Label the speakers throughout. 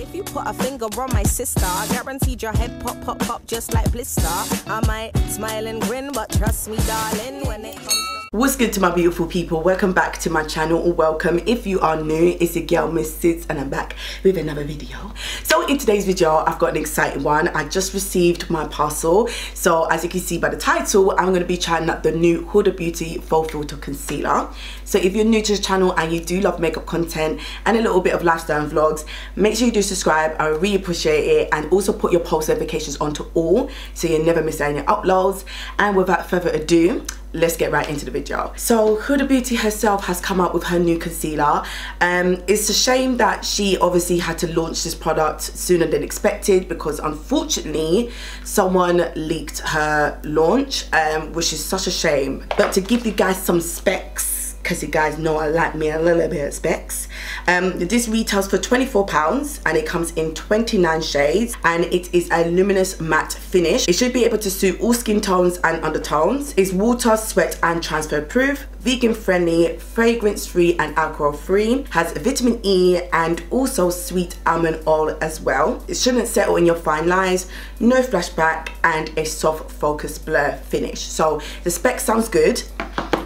Speaker 1: If you put a finger on my sister, guaranteed your head pop, pop, pop just like blister. I might smile and grin, but trust me, darling, when it comes to...
Speaker 2: What's good to my beautiful people? Welcome back to my channel, or welcome if you are new. It's your girl Miss Sis, and I'm back with another video. So in today's video I've got an exciting one. I just received my parcel, so as you can see by the title, I'm going to be trying out the new Huda Beauty FauxFilter concealer. So if you're new to the channel and you do love makeup content and a little bit of lifestyle and vlogs, make sure you do subscribe. I really appreciate it, and also put your post notifications onto all so you never miss any uploads. And without further ado, let's get right into the video. So Huda Beauty herself has come out with her new concealer. It's a shame that she obviously had to launch this product sooner than expected, because unfortunately someone leaked her launch, which is such a shame. But to give you guys some specs, because you guys know I like me a little bit of specs, this retails for £24 and it comes in 29 shades, and it is a luminous matte finish. It should be able to suit all skin tones and undertones. It's water, sweat and transfer proof, vegan friendly, fragrance free and alcohol free, has vitamin E and also sweet almond oil as well. It shouldn't settle in your fine lines, no flashback, and a soft focus blur finish. So the spec sounds good.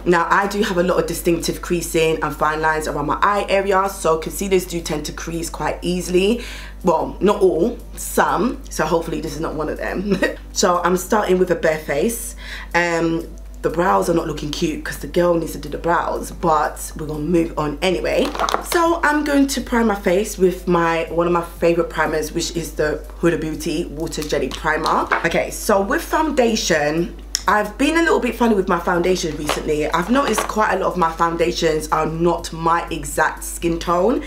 Speaker 2: Now I do have a lot of distinctive creasing and fine lines around my eye area, so concealers do tend to crease quite easily. Well, not all, some, so hopefully this is not one of them. So I'm starting with a bare face. The brows are not looking cute because the girl needs to do the brows, but we're gonna move on anyway. So I'm going to prime my face with one of my favorite primers, which is the Huda Beauty Water Jelly Primer. Okay, so with foundation, I've been a little bit funny with my foundation recently. I've noticed quite a lot of my foundations are not my exact skin tone,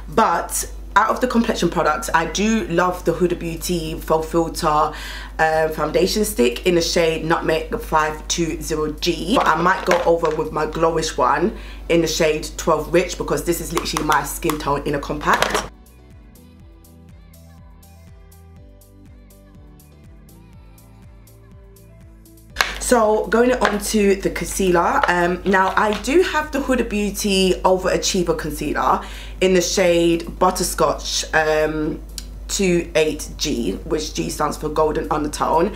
Speaker 2: but out of the complexion products, I do love the Huda Beauty FauxFilter foundation stick in the shade Nutmeg 520G. But I might go over with my glowish one in the shade 12 Rich, because this is literally my skin tone in a compact. So going on to the concealer, now I do have the Huda Beauty Overachiever concealer in the shade Butterscotch 28G, which G stands for golden undertone.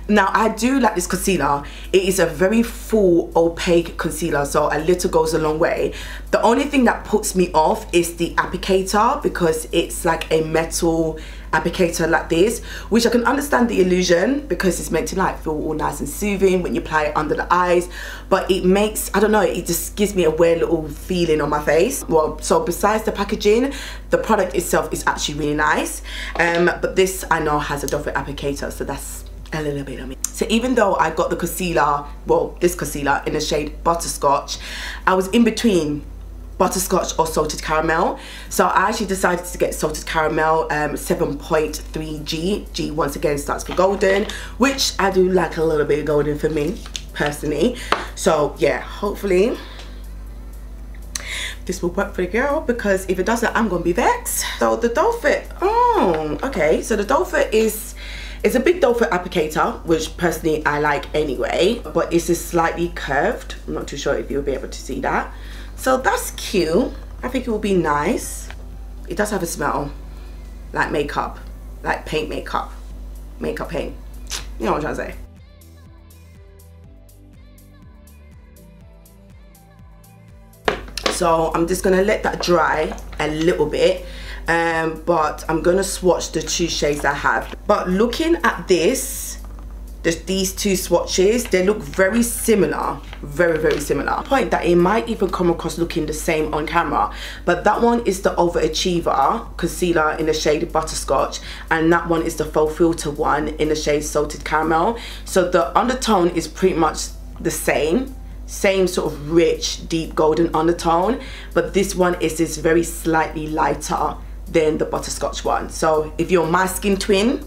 Speaker 2: Now I do like this concealer. It is a very full opaque concealer, so a little goes a long way. The only thing that puts me off is the applicator, because it's like a metal applicator like this, which I can understand the illusion because it's meant to like feel all nice and soothing when you apply it under the eyes, but it makes, I don't know, it just gives me a weird little feeling on my face. Well, so besides the packaging, the product itself is actually really nice, but this I know has a doffet applicator, so that's a little bit of me. So even though I got the concealer, well, this concealer in the shade Butterscotch, I was in between butterscotch or salted caramel, so I actually decided to get salted caramel 7.3G. G once again stands for golden, which I do like a little bit of golden for me personally. So yeah, hopefully this will work for the girl, because if it doesn't, I'm gonna be vexed. So the doe fit, oh okay, so the doe fit is a big doe fit applicator, which personally I like anyway, but it's just slightly curved. I'm not too sure if you'll be able to see that. So that's cute. I think it will be nice. It does have a smell like makeup, like paint makeup paint. You know what I'm trying to say. So I'm just gonna let that dry a little bit, but I'm gonna swatch the two shades I have. But looking at these two swatches, they look very similar, very similar. Point that it might even come across looking the same on camera, but that one is the Overachiever concealer in the shade Butterscotch, and that one is the FauxFilter one in the shade Salted Caramel. So the undertone is pretty much the same sort of rich deep golden undertone, but this one is this very slightly lighter than the Butterscotch one. So if you're my skin twin,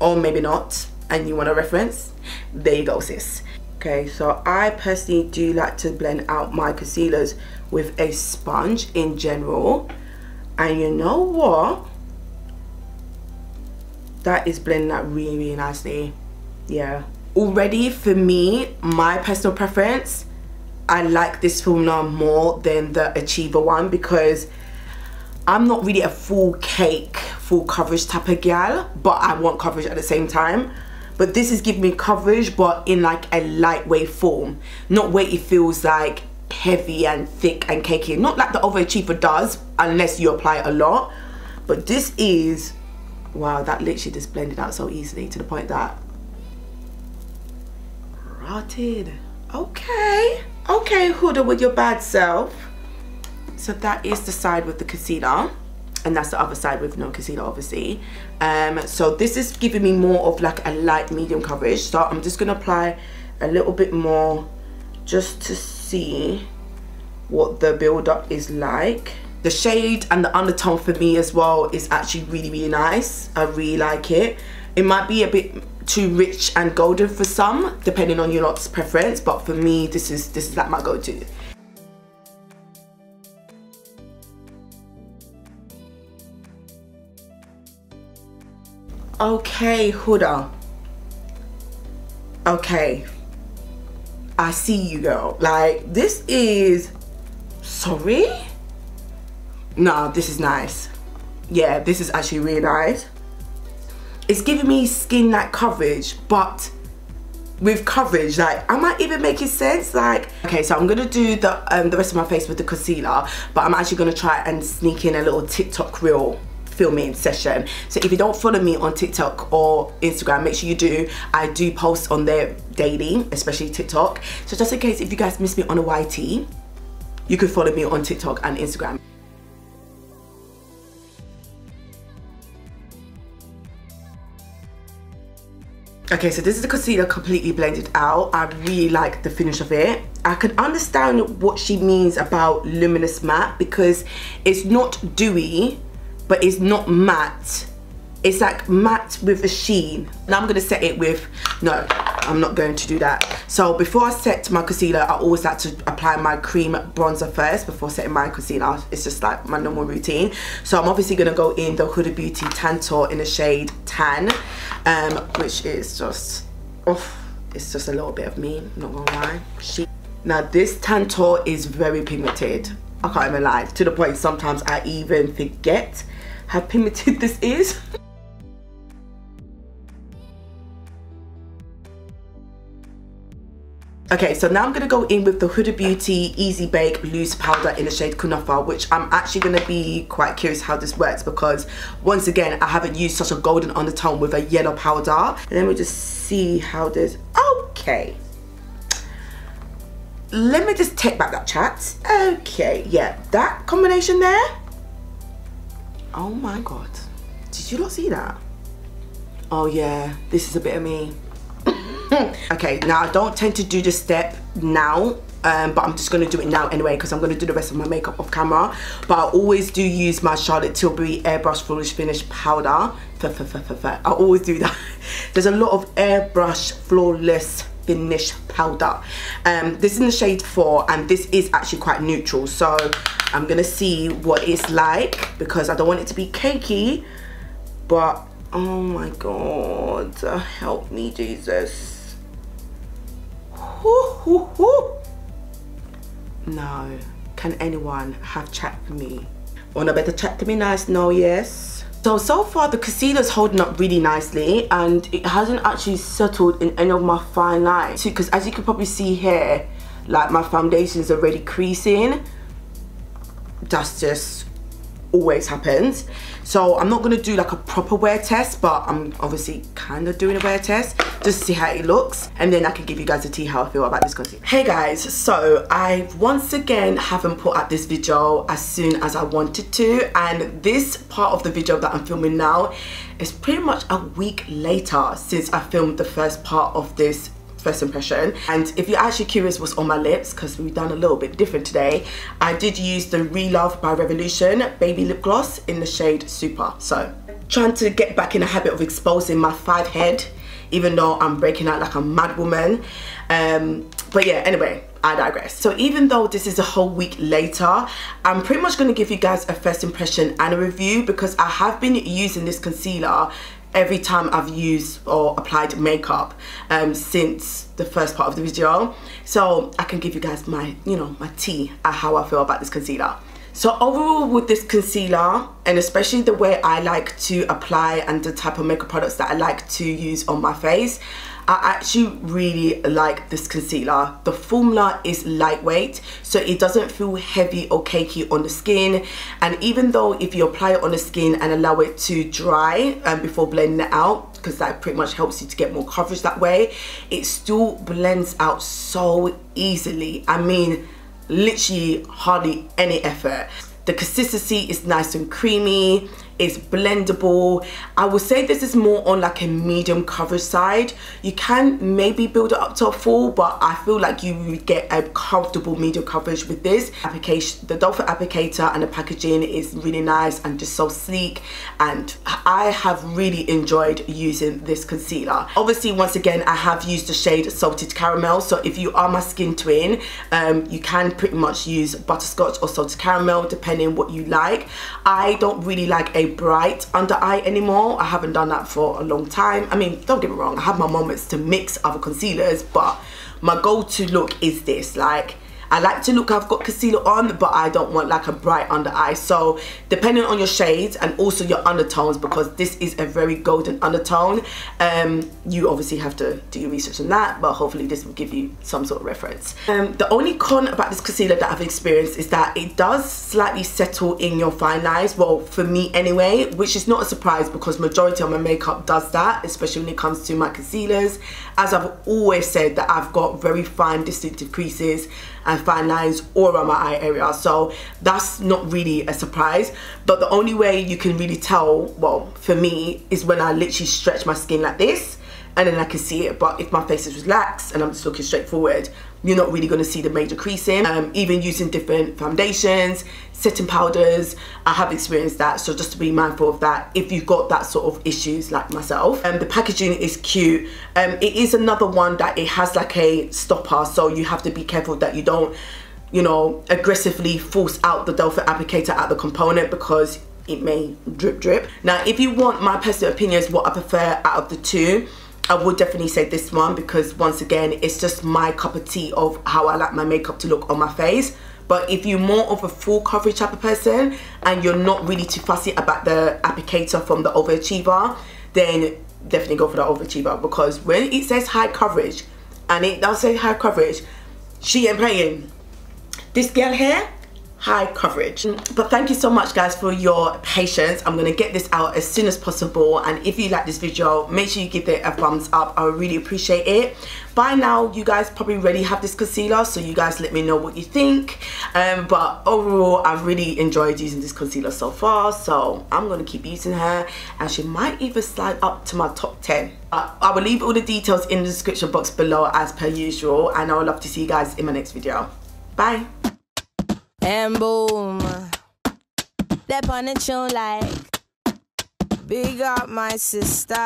Speaker 2: or maybe not, and you want a reference, there you go sis. Okay, so I personally do like to blend out my concealers with a sponge in general, and you know what, that is blending out really nicely. Yeah, already for me, my personal preference, I like this formula more than the Achiever one, because I'm not really a full cake, full coverage type of gal, but I want coverage at the same time. But this is giving me coverage, but in like a lightweight form, not where it feels like heavy and thick and cakey. Not like the overachiever does, unless you apply it a lot. But this is, wow, that literally just blended out so easily to the point that rotted. Okay, okay, Huda with your bad self. So that is the side with the concealer, and that's the other side with no concealer, obviously. So this is giving me more of like a light medium coverage. So I'm just gonna apply a little bit more just to see what the build-up is like. The shade and the undertone for me as well is actually really, really nice. I really like it. It might be a bit too rich and golden for some, depending on your lot's preference, but for me, this is like my go-to. Okay, Huda. Okay, I see you, girl. Like, this is, sorry? No, this is nice. Yeah, this is actually really nice. It's giving me skin like coverage, but with coverage, like, am I even making sense? Like, okay, so I'm gonna do the rest of my face with the concealer, but I'm actually gonna try and sneak in a little TikTok reel filming session. So if you don't follow me on TikTok or Instagram, make sure you do. I do post on there daily, especially TikTok. So just in case if you guys miss me on a YT, you could follow me on TikTok and Instagram. Okay, so this is the concealer completely blended out. I really like the finish of it. I can understand what she means about luminous matte, because it's not dewy, but it's not matte. It's like matte with a sheen. Now I'm gonna set it with, no, I'm not going to do that. So before I set my concealer, I always like to apply my cream bronzer first before setting my concealer. It's just like my normal routine. So I'm obviously gonna go in the Huda Beauty Tantor in the shade Tan, which is just, it's just a little bit of me, I'm not gonna lie. Now this Tantor is very pigmented. I can't even lie, to the point sometimes I even forget how pigmented this is. Okay, so now I'm gonna go in with the Huda Beauty Easy Bake Loose Powder in the shade Kunafa, which I'm actually gonna be quite curious how this works, because once again, I haven't used such a golden undertone with a yellow powder. Let me just see how this, okay. Let me just take back that chat. Okay, yeah, that combination there. Oh my God, did you not see that? Oh yeah, this is a bit of me. Okay, now I don't tend to do this step now, but I'm just going to do it now anyway, because I'm going to do the rest of my makeup off camera. But I always do use my Charlotte Tilbury Airbrush Flawless Finish Powder. I always do that. There's a lot of Airbrush Flawless Finish Powder. This is in the shade 4, and this is actually quite neutral. So I'm going to see what it's like, because I don't want it to be cakey. But, oh my God, help me, Jesus. No, can anyone have chat for me? Or no, better chat to me nice, no, yes. So far the concealer's holding up really nicely, and it hasn't actually settled in any of my fine lines, because as you can probably see here, like my foundation's already creasing. That's just always happens. So I'm not going to do like a proper wear test, but I'm obviously kind of doing a wear test just to see how it looks, and then I can give you guys a tea how I feel about this concealer. Hey guys, so I once again haven't put out this video as soon as I wanted to, and this part of the video that I'm filming now is pretty much a week later since I filmed the first part of this first impression. And if you're actually curious what's on my lips, because we've done a little bit different today, I did use the Relove by Revolution baby lip gloss in the shade Super. So trying to get back in the habit of exposing my 5 head, even though I'm breaking out like a mad woman. But yeah, anyway, I digress. So even though this is a whole week later, I'm pretty much going to give you guys a first impression and a review, because I have been using this concealer every time I've used or applied makeup since the first part of the video, so I can give you guys my, you know, my tea at how I feel about this concealer. So overall with this concealer, and especially the way I like to apply and the type of makeup products that I like to use on my face, I actually really like this concealer. The formula is lightweight, so it doesn't feel heavy or cakey on the skin. And even though if you apply it on the skin and allow it to dry before blending it out, because that pretty much helps you to get more coverage that way, it still blends out so easily. I mean, literally hardly any effort. The consistency is nice and creamy, it's blendable. I would say this is more on like a medium coverage side. You can maybe build it up to a full, but I feel like you would get a comfortable medium coverage with this application. The doe foot applicator and the packaging is really nice and just so sleek, and I have really enjoyed using this concealer. Obviously, once again, I have used the shade Salted Caramel, so if you are my skin twin, you can pretty much use Butterscotch or Salted Caramel depending what you like. I don't really like a bright under eye anymore. I haven't done that for a long time. I mean, don't get me wrong, I have my moments to mix other concealers, but my go-to look is this. Like, I like to look, I've got concealer on, but I don't want like a bright under eye. So depending on your shades and also your undertones, because this is a very golden undertone, you obviously have to do your research on that, but hopefully this will give you some sort of reference. The only con about this concealer that I've experienced is that it does slightly settle in your fine lines, well, for me anyway, which is not a surprise because majority of my makeup does that, especially when it comes to my concealers. As I've always said, that I've got very fine distinctive creases and fine lines all around my eye area, so that's not really a surprise. But the only way you can really tell, well, for me, is when I literally stretch my skin like this and then I can see it. But if my face is relaxed and I'm just looking straight forward, you're not really going to see the major creasing. Even using different foundations, setting powders, I have experienced that, so just to be mindful of that if you've got that sort of issues like myself. The packaging is cute. It is another one that it has like a stopper, so you have to be careful that you don't, you know, aggressively force out the doe foot applicator at the component, because it may drip. Now, if you want my personal opinions, what I prefer out of the two, I would definitely say this one, because once again, it's just my cup of tea of how I like my makeup to look on my face. But if you're more of a full coverage type of person and you're not really too fussy about the applicator from the Overachiever, then definitely go for the Overachiever, because when it says high coverage, and it does say high coverage, she ain't playing. This girl here, high coverage. But thank you so much guys for your patience. I'm gonna get this out as soon as possible, and if you like this video, make sure you give it a thumbs up. I would really appreciate it. By now you guys probably already have this concealer, so you guys let me know what you think. But overall, I've really enjoyed using this concealer so far, so I'm gonna keep using her, and she might even slide up to my top 10. I will leave all the details in the description box below as per usual, and I would love to see you guys in my next video. Bye.
Speaker 1: And boom, that on the tune like big up my sisters.